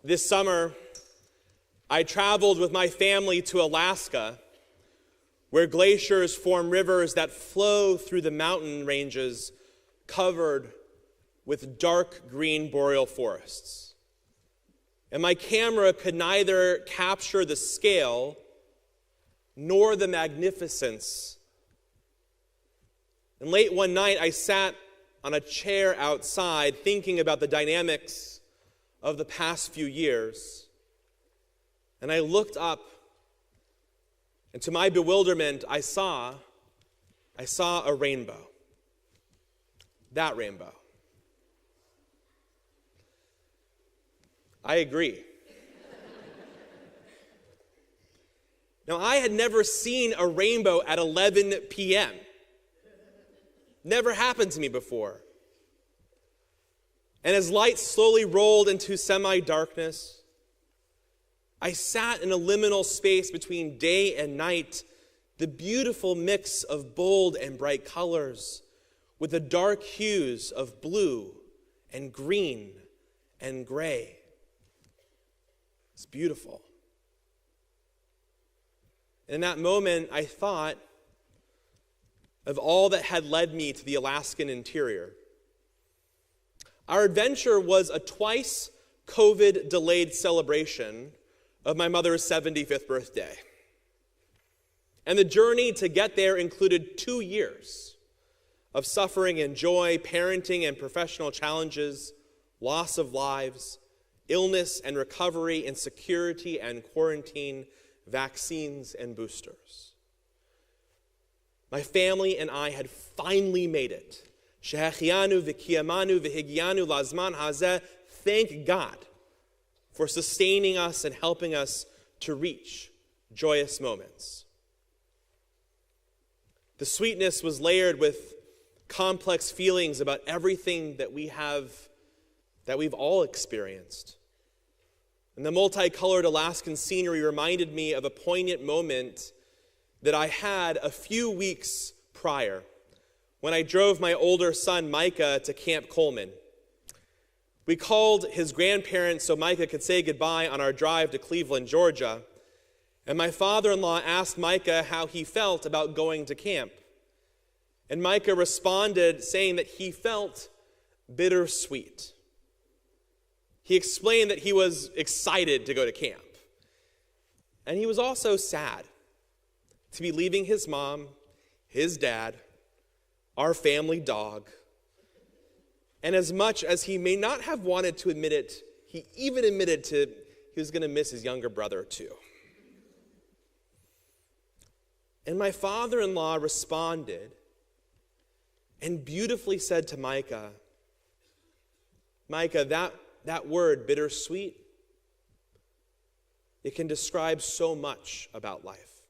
This summer, I traveled with my family to Alaska, where glaciers form rivers that flow through the mountain ranges covered with dark green boreal forests. And my camera could neither capture the scale nor the magnificence. And late one night, I sat on a chair outside thinking about the dynamics of the past few years. And I looked up, and to my bewilderment, I saw a rainbow. That rainbow. I agree. Now, I had never seen a rainbow at 11 p.m. Never happened to me before. And as light slowly rolled into semi-darkness, I sat in a liminal space between day and night, the beautiful mix of bold and bright colors with the dark hues of blue and green and gray. It's beautiful. And in that moment, I thought of all that had led me to the Alaskan interior. Our adventure was a twice COVID-delayed celebration of my mother's 75th birthday. And the journey to get there included 2 years of suffering and joy, parenting and professional challenges, loss of lives, illness and recovery, insecurity and quarantine, vaccines and boosters. My family and I had finally made it. Shehechianu v'kiyamanu v'higianu lazman hazeh. Thank God for sustaining us and helping us to reach joyous moments. The sweetness was layered with complex feelings about everything that we've all experienced. And the multicolored Alaskan scenery reminded me of a poignant moment that I had a few weeks prior when I drove my older son Micah to Camp Coleman. We called his grandparents so Micah could say goodbye on our drive to Cleveland, Georgia. And my father-in-law asked Micah how he felt about going to camp. And Micah responded saying that he felt bittersweet. He explained that he was excited to go to camp. And he was also sad to be leaving his mom, his dad, our family dog. And as much as he may not have wanted to admit it, he even admitted he was going to miss his younger brother too. And my father-in-law responded and beautifully said to Micah, that word, bittersweet, it can describe so much about life.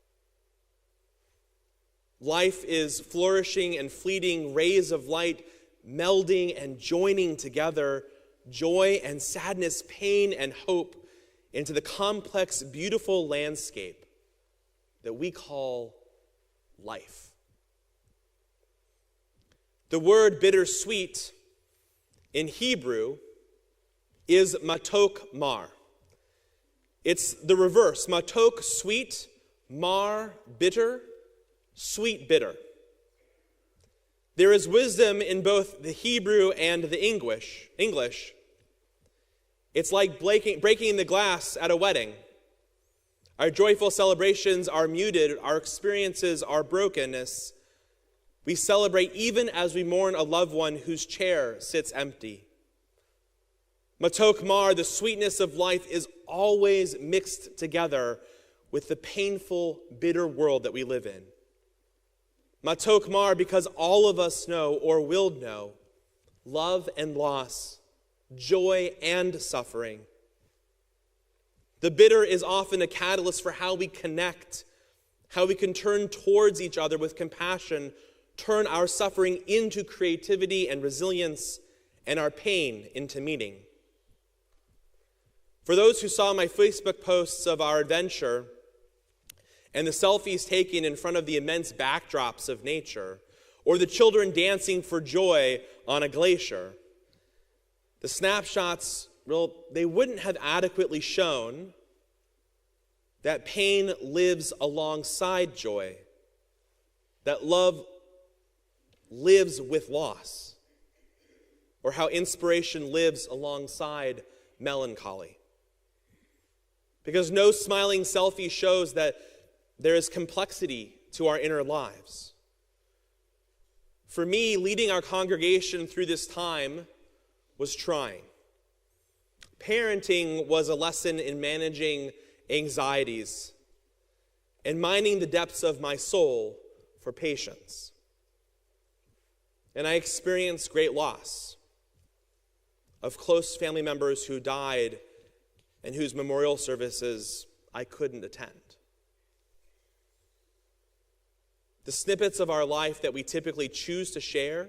Life is flourishing and fleeting rays of light, melding and joining together, joy and sadness, pain and hope, into the complex, beautiful landscape that we call life. The word bittersweet in Hebrew is matok mar. It's the reverse. Matok, sweet, mar, bitter, sweet, bitter. There is wisdom in both the Hebrew and the English. It's like breaking the glass at a wedding. Our joyful celebrations are muted. Our experiences are brokenness. We celebrate even as we mourn a loved one whose chair sits empty. Matok mar, the sweetness of life, is always mixed together with the painful, bitter world that we live in. Matok mar, because all of us know or will know love and loss, joy and suffering. The bitter is often a catalyst for how we connect, how we can turn towards each other with compassion, turn our suffering into creativity and resilience, and our pain into meaning. For those who saw my Facebook posts of our adventure and the selfies taken in front of the immense backdrops of nature, or the children dancing for joy on a glacier, the snapshots they wouldn't have adequately shown that pain lives alongside joy, that love lives with loss, or how inspiration lives alongside melancholy. Because no smiling selfie shows that there is complexity to our inner lives. For me, leading our congregation through this time was trying. Parenting was a lesson in managing anxieties and mining the depths of my soul for patience. And I experienced great loss of close family members who died and whose memorial services I couldn't attend. The snippets of our life that we typically choose to share,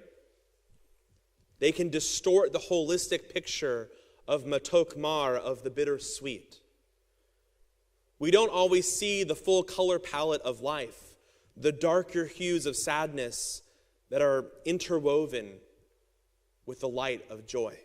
they can distort the holistic picture of matok mar, of the bittersweet. We don't always see the full color palette of life, the darker hues of sadness that are interwoven with the light of joy.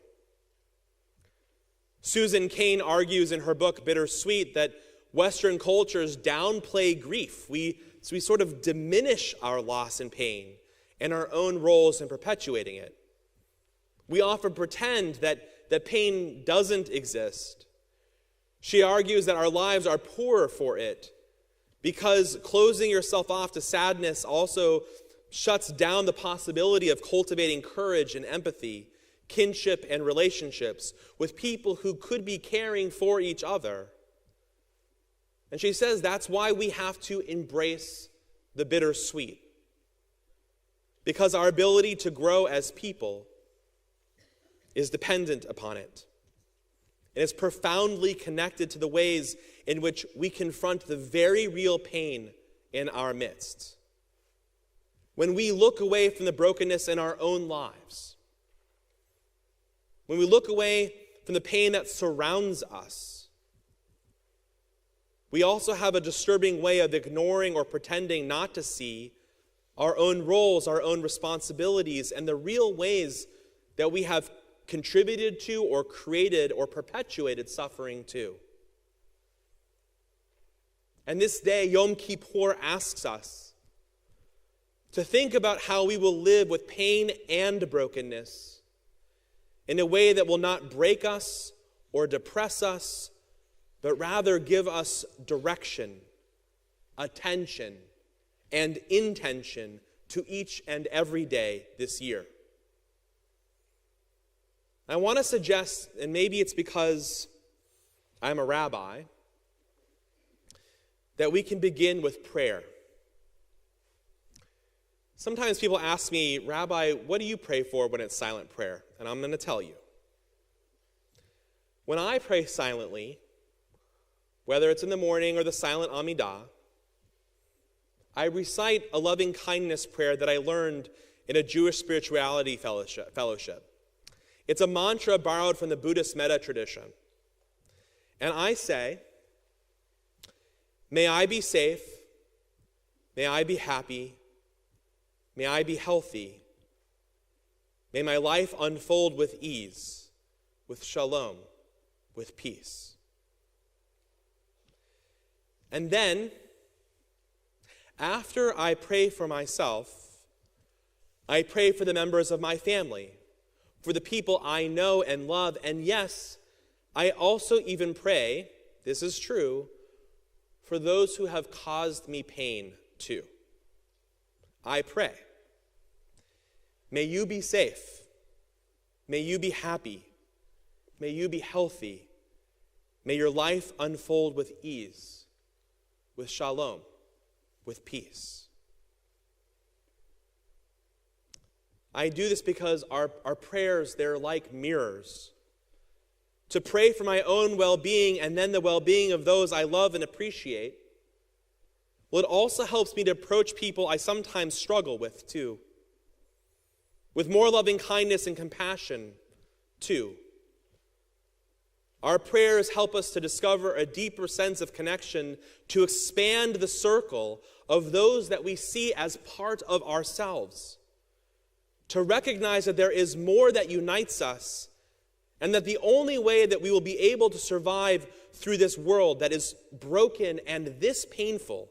Susan Cain argues in her book, Bittersweet, that Western cultures downplay grief. We sort of diminish our loss and pain and our own roles in perpetuating it. We often pretend that pain doesn't exist. She argues that our lives are poorer for it because closing yourself off to sadness also shuts down the possibility of cultivating courage and empathy, kinship and relationships with people who could be caring for each other. And she says that's why we have to embrace the bittersweet, because our ability to grow as people is dependent upon it. And it's profoundly connected to the ways in which we confront the very real pain in our midst. When we look away from the brokenness in our own lives, when we look away from the pain that surrounds us, we also have a disturbing way of ignoring or pretending not to see our own roles, our own responsibilities, and the real ways that we have contributed to or created or perpetuated suffering to. And this day, Yom Kippur asks us to think about how we will live with pain and brokenness in a way that will not break us or depress us, but rather give us direction, attention, and intention to each and every day this year. I want to suggest, and maybe it's because I'm a rabbi, that we can begin with prayer. Sometimes people ask me, Rabbi, what do you pray for when it's silent prayer? And I'm going to tell you. When I pray silently, whether it's in the morning or the silent Amidah, I recite a loving kindness prayer that I learned in a Jewish spirituality fellowship. It's a mantra borrowed from the Buddhist metta tradition. And I say, may I be safe, may I be happy, may I be healthy, may my life unfold with ease, with shalom, with peace. And then, after I pray for myself, I pray for the members of my family, for the people I know and love, and yes, I also even pray, this is true, for those who have caused me pain too. I pray, may you be safe, may you be happy, may you be healthy, may your life unfold with ease, with shalom, with peace. I do this because our prayers, they're like mirrors. To pray for my own well-being and then the well-being of those I love and appreciate, well, it also helps me to approach people I sometimes struggle with too, with more loving kindness and compassion too. Our prayers help us to discover a deeper sense of connection, to expand the circle of those that we see as part of ourselves, to recognize that there is more that unites us And that the only way that we will be able to survive through this world that is broken and this painful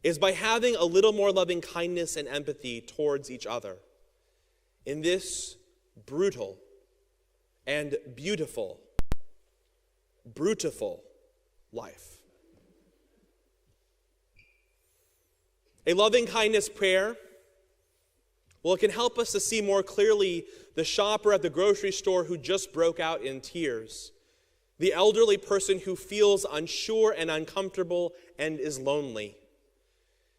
is by having a little more loving kindness and empathy towards each other in this brutal and beautiful life. A loving kindness prayer, well, it can help us to see more clearly the shopper at the grocery store who just broke out in tears, the elderly person who feels unsure and uncomfortable and is lonely,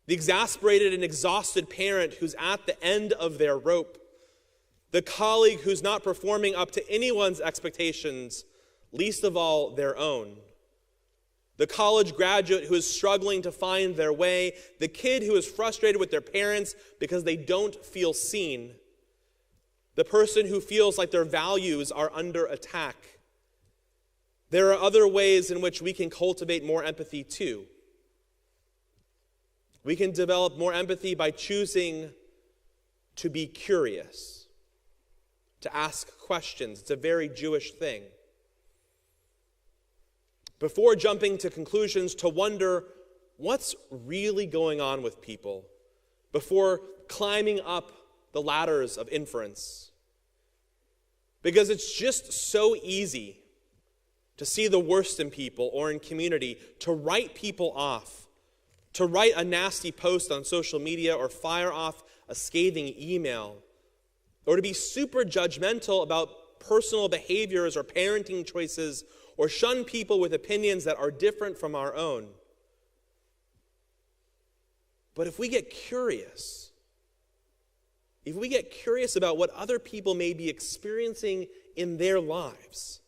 the exasperated and exhausted parent who's at the end of their rope, the colleague who's not performing up to anyone's expectations, least of all their own, the college graduate who is struggling to find their way, the kid who is frustrated with their parents because they don't feel seen, the person who feels like their values are under attack. There are other ways in which we can cultivate more empathy too. We can develop more empathy by choosing to be curious, to ask questions. It's a very Jewish thing. Before jumping to conclusions, to wonder what's really going on with people before climbing up the ladders of inference. Because it's just so easy to see the worst in people or in community, to write people off, to write a nasty post on social media or fire off a scathing email, or to be super judgmental about personal behaviors or parenting choices, or shun people with opinions that are different from our own. But if we get curious, about what other people may be experiencing in their lives,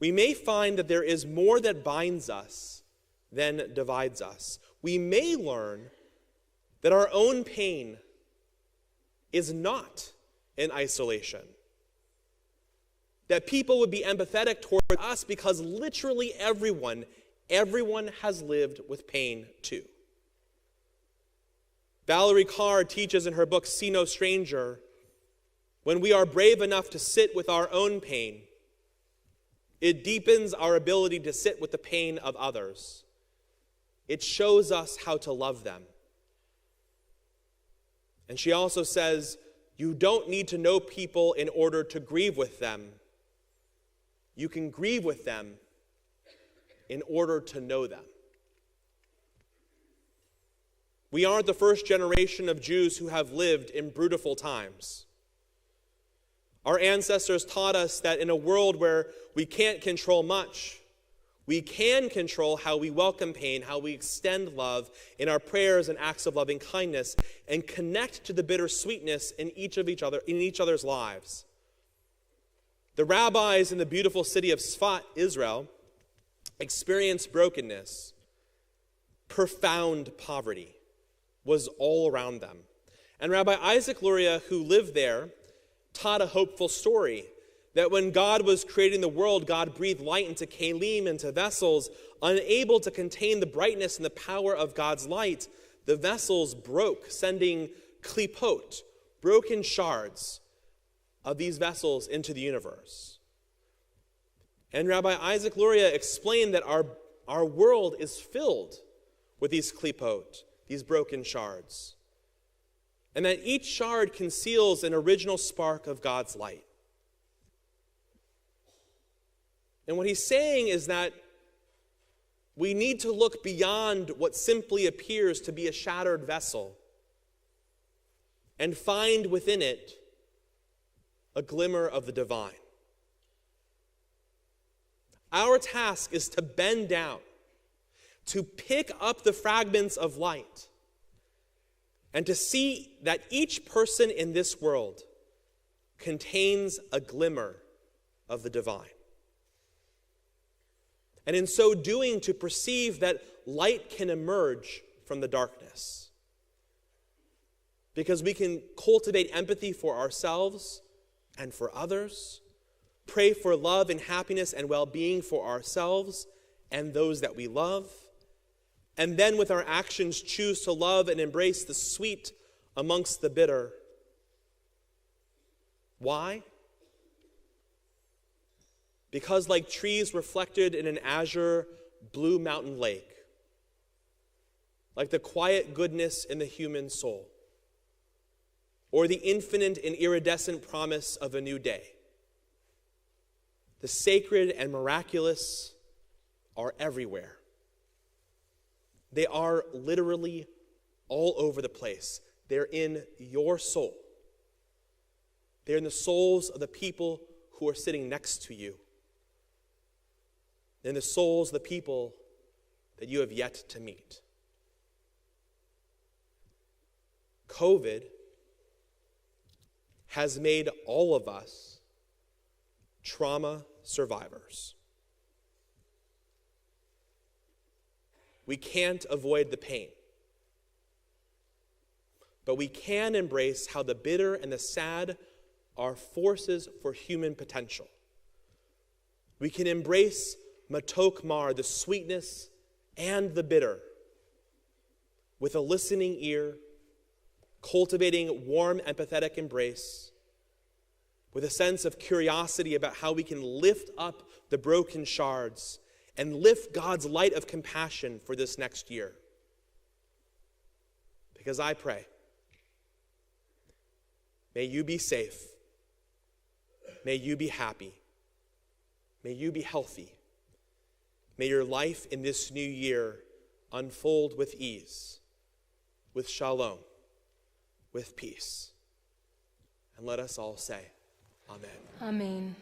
we may find that there is more that binds us than divides us. We may learn that our own pain is not in isolation. That people would be empathetic toward us because literally everyone has lived with pain too. Valerie Carr teaches in her book, See No Stranger, when we are brave enough to sit with our own pain, it deepens our ability to sit with the pain of others. It shows us how to love them. And she also says, you don't need to know people in order to grieve with them. You can grieve with them in order to know them. We aren't the first generation of Jews who have lived in brutal times. Our ancestors taught us that in a world where we can't control much, we can control how we welcome pain, how we extend love in our prayers and acts of loving kindness, and connect to the bittersweetness in each other's lives. The rabbis in the beautiful city of Sfat, Israel, experienced brokenness. Profound poverty was all around them. And Rabbi Isaac Luria, who lived there, taught a hopeful story that when God was creating the world, God breathed light into kalim, into vessels, unable to contain the brightness and the power of God's light. The vessels broke, sending klipot, broken shards, of these vessels into the universe. And Rabbi Isaac Luria explained that our world is filled with these klipot, these broken shards, and that each shard conceals an original spark of God's light. And what he's saying is that we need to look beyond what simply appears to be a shattered vessel and find within it a glimmer of the divine. Our task is to bend down, to pick up the fragments of light, and to see that each person in this world contains a glimmer of the divine. And in so doing, to perceive that light can emerge from the darkness. Because we can cultivate empathy for ourselves and for others, pray for love and happiness and well-being for ourselves and those that we love, and then with our actions choose to love and embrace the sweet amongst the bitter. Why? Because like trees reflected in an azure blue mountain lake, like the quiet goodness in the human soul, or the infinite and iridescent promise of a new day, the sacred and miraculous are everywhere. They are literally all over the place. They're in your soul. They're in the souls of the people who are sitting next to you. In the souls of the people that you have yet to meet. COVID has made all of us trauma survivors. We can't avoid the pain, but we can embrace how the bitter and the sad are forces for human potential. We can embrace matok mar, the sweetness and the bitter, with a listening ear, cultivating warm, empathetic embrace, with a sense of curiosity about how we can lift up the broken shards and lift God's light of compassion for this next year. Because I pray, may you be safe, may you be happy, may you be healthy. May your life in this new year unfold with ease, with shalom, with peace. And let us all say, Amen. Amen.